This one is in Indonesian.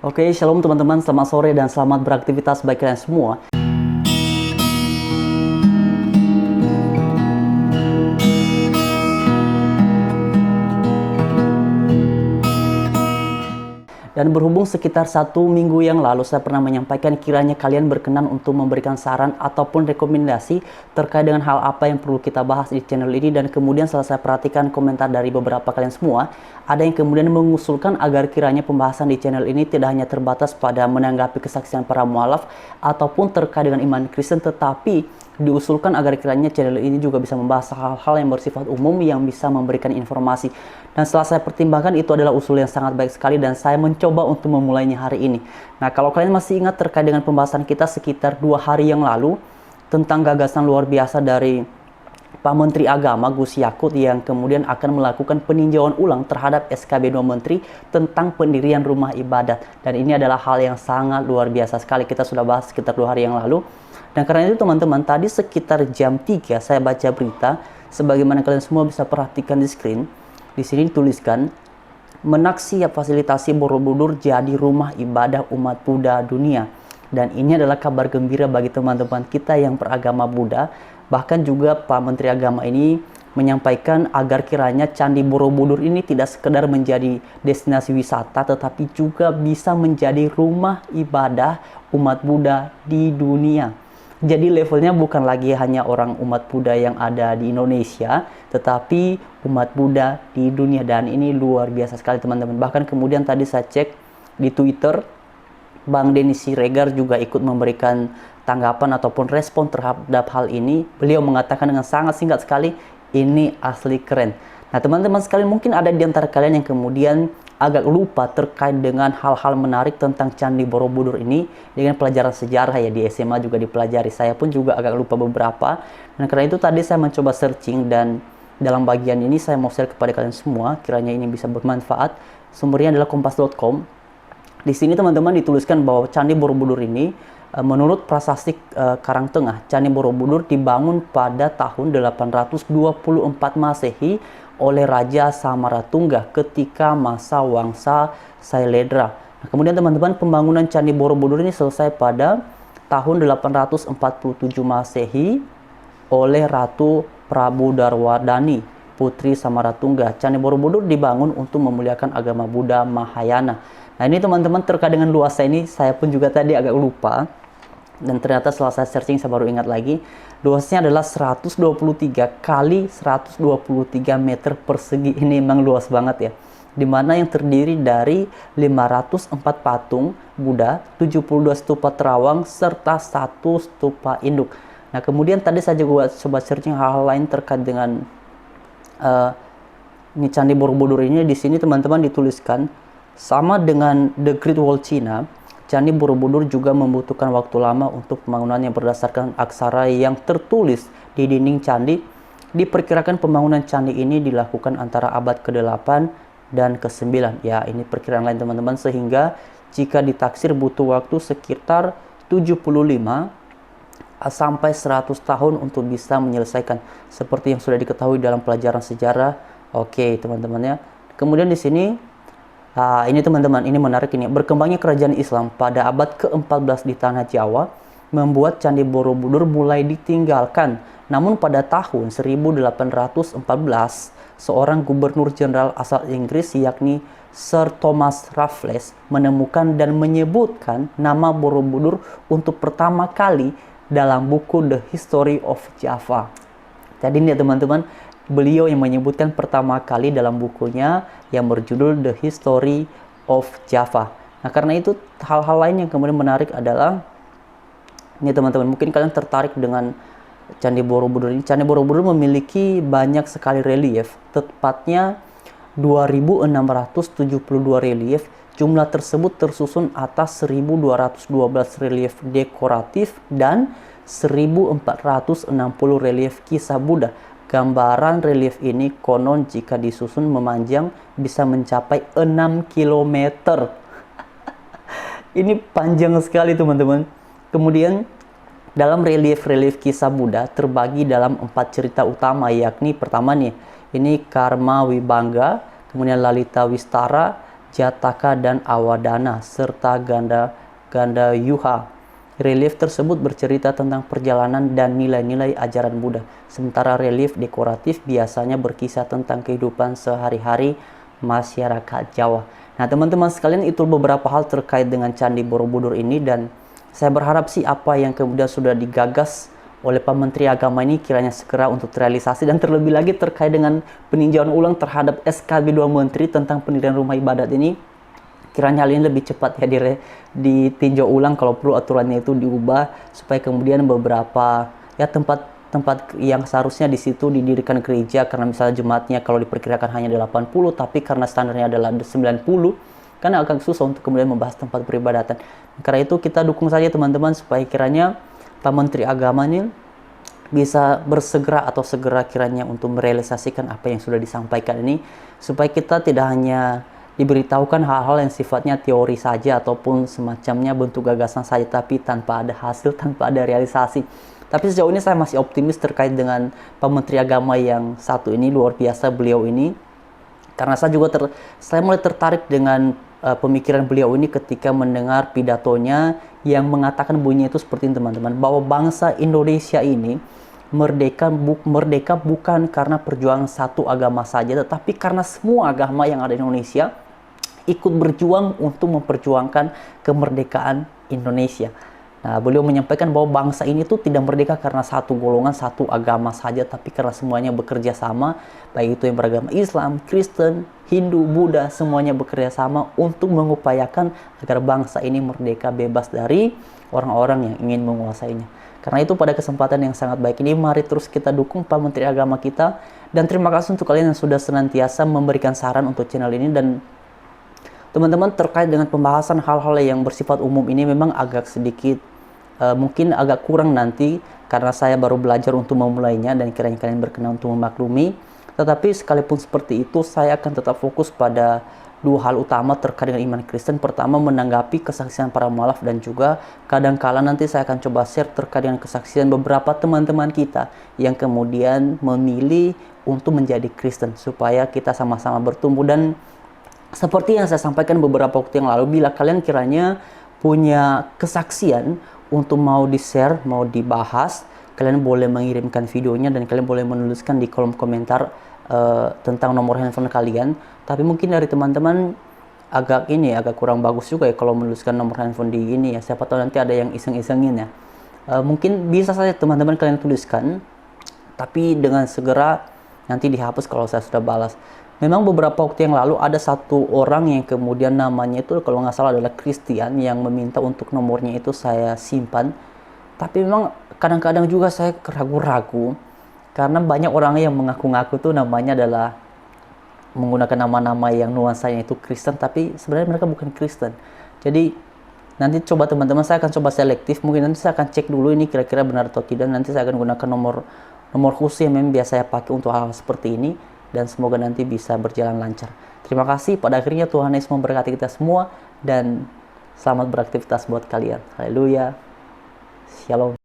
Oke, shalom teman-teman, selamat sore dan selamat beraktivitas bagi kalian semua. Dan berhubung sekitar 1 minggu yang lalu saya pernah menyampaikan kiranya kalian berkenan untuk memberikan saran ataupun rekomendasi terkait dengan hal apa yang perlu kita bahas di channel ini. Dan kemudian setelah saya perhatikan komentar dari beberapa kalian semua, ada yang kemudian mengusulkan agar kiranya pembahasan di channel ini tidak hanya terbatas pada menanggapi kesaksian para mualaf ataupun terkait dengan iman Kristen, tetapi diusulkan agar kiranya channel ini juga bisa membahas hal-hal yang bersifat umum yang bisa memberikan informasi. Dan setelah saya pertimbangkan, itu adalah usul yang sangat baik sekali dan saya mencoba untuk memulainya hari ini. Nah, kalau kalian masih ingat terkait dengan pembahasan kita sekitar 2 hari yang lalu tentang gagasan luar biasa dari Pak Menteri Agama Gus Yakut yang kemudian akan melakukan peninjauan ulang terhadap SKB 2 Menteri tentang pendirian rumah ibadat. Dan ini adalah hal yang sangat luar biasa sekali. Kita sudah bahas sekitar 2 hari yang lalu. Dan karena itu teman-teman, tadi sekitar jam 3 saya baca berita, sebagaimana kalian semua bisa perhatikan di screen. Di sini dituliskan, Menak siap fasilitasi Borobudur jadi rumah ibadah umat Buddha dunia. Dan ini adalah kabar gembira bagi teman-teman kita yang beragama Buddha. Bahkan juga Pak Menteri Agama ini menyampaikan agar kiranya Candi Borobudur ini tidak sekedar menjadi destinasi wisata, tetapi juga bisa menjadi rumah ibadah umat Buddha di dunia. Jadi levelnya bukan lagi hanya orang umat Buddha yang ada di Indonesia, tetapi umat Buddha di dunia. Dan ini luar biasa sekali teman-teman. Bahkan kemudian tadi saya cek di Twitter, Bang Denny Siregar juga ikut memberikan tanggapan ataupun respon terhadap hal ini. Beliau mengatakan dengan sangat singkat sekali, ini asli keren. Nah teman-teman sekalian, mungkin ada di antara kalian yang kemudian agak lupa terkait dengan hal-hal menarik tentang Candi Borobudur ini dengan pelajaran sejarah ya, di SMA juga dipelajari. Saya pun juga agak lupa beberapa. Dan karena itu tadi saya mencoba searching dan dalam bagian ini saya mau share kepada kalian semua, kiranya ini bisa bermanfaat. Sumbernya adalah kompas.com. Di sini teman-teman dituliskan bahwa Candi Borobudur ini menurut prasasti Karangtengah, Candi Borobudur dibangun pada tahun 824 Masehi oleh Raja Samaratungga ketika masa Wangsa Sailedra. Nah, kemudian teman-teman, pembangunan Candi Borobudur ini selesai pada tahun 847 Masehi oleh Ratu Prabu Darwadani, putri Samaratungga. Candi Borobudur dibangun untuk memuliakan agama Buddha Mahayana. Nah ini teman-teman, terkait dengan luasnya ini saya pun juga tadi agak lupa. Dan ternyata setelah saya searching saya baru ingat lagi, luasnya adalah 123 kali 123 meter persegi. Ini memang luas banget ya. Dimana yang terdiri dari 504 patung Buddha, 72 stupa terawang, serta 1 stupa induk. Nah kemudian tadi saya juga coba searching hal-hal lain terkait dengan ini Candi Borobudur ini. Di sini teman-teman dituliskan, sama dengan The Great Wall China, Candi Borobudur juga membutuhkan waktu lama untuk pembangunannya berdasarkan aksara yang tertulis di dinding candi. Diperkirakan pembangunan candi ini dilakukan antara abad ke-8 dan ke-9. Ya, ini perkiraan lain teman-teman, sehingga jika ditaksir butuh waktu sekitar 75 sampai 100 tahun untuk bisa menyelesaikan, seperti yang sudah diketahui dalam pelajaran sejarah. Oke, teman-teman ya. Kemudian di sini ini teman-teman, ini menarik ini. Berkembangnya kerajaan Islam pada abad ke-14 di tanah Jawa membuat Candi Borobudur mulai ditinggalkan. Namun pada tahun 1814, seorang gubernur jenderal asal Inggris yakni Sir Thomas Raffles menemukan dan menyebutkan nama Borobudur untuk pertama kali dalam buku The History of Java. Jadi ini teman-teman, beliau yang menyebutkan pertama kali dalam bukunya yang berjudul The History of Java. Nah karena itu hal-hal lain yang kemudian menarik adalah ini teman-teman, mungkin kalian tertarik dengan Candi Borobudur ini. Candi Borobudur memiliki banyak sekali relief, tepatnya 2672 relief. Jumlah tersebut tersusun atas 1212 relief dekoratif dan 1460 relief kisah Buddha. Gambaran relief ini konon jika disusun memanjang bisa mencapai 6 km. Ini panjang sekali teman-teman. Kemudian dalam relief-relief kisah Buddha terbagi dalam 4 cerita utama, yakni pertama nih, ini Karma Wibangga, kemudian Lalita Wistara, Jataka dan Awadana, serta Ganda Yuha. Relief tersebut bercerita tentang perjalanan dan nilai-nilai ajaran Buddha, sementara relief dekoratif biasanya berkisah tentang kehidupan sehari-hari masyarakat Jawa. Nah, teman-teman sekalian, itu beberapa hal terkait dengan Candi Borobudur ini, dan saya berharap sih apa yang kemudian sudah digagas oleh Pak Menteri Agama ini kiranya segera untuk terrealisasi, dan terlebih lagi terkait dengan peninjauan ulang terhadap SKB 2 Menteri tentang pendirian rumah ibadat ini, kiranya hal ini lebih cepat ya ditinjau ulang, kalau perlu aturannya itu diubah supaya kemudian beberapa ya tempat yang seharusnya di situ didirikan gereja, karena misalnya jemaatnya kalau diperkirakan hanya 80 tapi karena standarnya adalah 90, kan agak susah untuk kemudian membahas tempat peribadatan. Karena itu kita dukung saja teman-teman supaya kiranya Pak Menteri Agama ini bisa bersegera atau segera kiranya untuk merealisasikan apa yang sudah disampaikan ini, supaya kita tidak hanya diberitahukan hal-hal yang sifatnya teori saja ataupun semacamnya bentuk gagasan saja, tapi tanpa ada hasil, tanpa ada realisasi. Tapi sejauh ini saya masih optimis terkait dengan Pak Menteri Agama yang satu ini, luar biasa beliau ini. Karena saya mulai tertarik dengan pemikiran beliau ini ketika mendengar pidatonya yang mengatakan bunyinya itu seperti ini teman-teman, bahwa bangsa Indonesia ini merdeka bukan karena perjuangan satu agama saja, tetapi karena semua agama yang ada di Indonesia ikut berjuang untuk memperjuangkan kemerdekaan Indonesia. Nah, beliau menyampaikan bahwa bangsa ini tuh tidak merdeka karena satu golongan, satu agama saja, tapi karena semuanya bekerja sama, baik itu yang beragama Islam, Kristen, Hindu, Buddha, semuanya bekerja sama untuk mengupayakan agar bangsa ini merdeka, bebas dari orang-orang yang ingin menguasainya. Karena itu pada kesempatan yang sangat baik ini, mari terus kita dukung Pak Menteri Agama kita, dan terima kasih untuk kalian yang sudah senantiasa memberikan saran untuk channel ini. Dan teman-teman, terkait dengan pembahasan hal-hal yang bersifat umum ini memang agak sedikit mungkin agak kurang nanti, karena saya baru belajar untuk memulainya dan kiranya kalian berkenan untuk memaklumi. Tetapi sekalipun seperti itu, saya akan tetap fokus pada dua hal utama terkait dengan iman Kristen. Pertama, menanggapi kesaksian para mualaf, dan juga kadang-kala nanti saya akan coba share terkait dengan kesaksian beberapa teman-teman kita yang kemudian memilih untuk menjadi Kristen, supaya kita sama-sama bertumbuh. Dan seperti yang saya sampaikan beberapa waktu yang lalu, bila kalian kiranya punya kesaksian untuk mau di-share, mau dibahas, kalian boleh mengirimkan videonya dan kalian boleh menuliskan di kolom komentar tentang nomor handphone kalian. Tapi mungkin dari teman-teman agak kurang bagus juga ya kalau menuliskan nomor handphone di ini ya. Siapa tahu nanti ada yang iseng-isengin ya. Mungkin bisa saja teman-teman kalian tuliskan, tapi dengan segera nanti dihapus kalau saya sudah balas. Memang beberapa waktu yang lalu ada satu orang yang kemudian namanya itu kalau nggak salah adalah Christian, yang meminta untuk nomornya itu saya simpan. Tapi memang kadang-kadang juga saya ragu-ragu, karena banyak orang yang mengaku-ngaku tuh namanya adalah menggunakan nama-nama yang nuansanya itu Kristen, tapi sebenarnya mereka bukan Kristen. Jadi nanti coba teman-teman, saya akan coba selektif, mungkin nanti saya akan cek dulu ini kira-kira benar atau tidak. Nanti saya akan gunakan nomor khusus yang memang biasa saya pakai untuk hal seperti ini, dan semoga nanti bisa berjalan lancar. Terima kasih. Pada akhirnya Tuhan Yesus memberkati kita semua, dan selamat beraktivitas buat kalian. Haleluya. Shalom.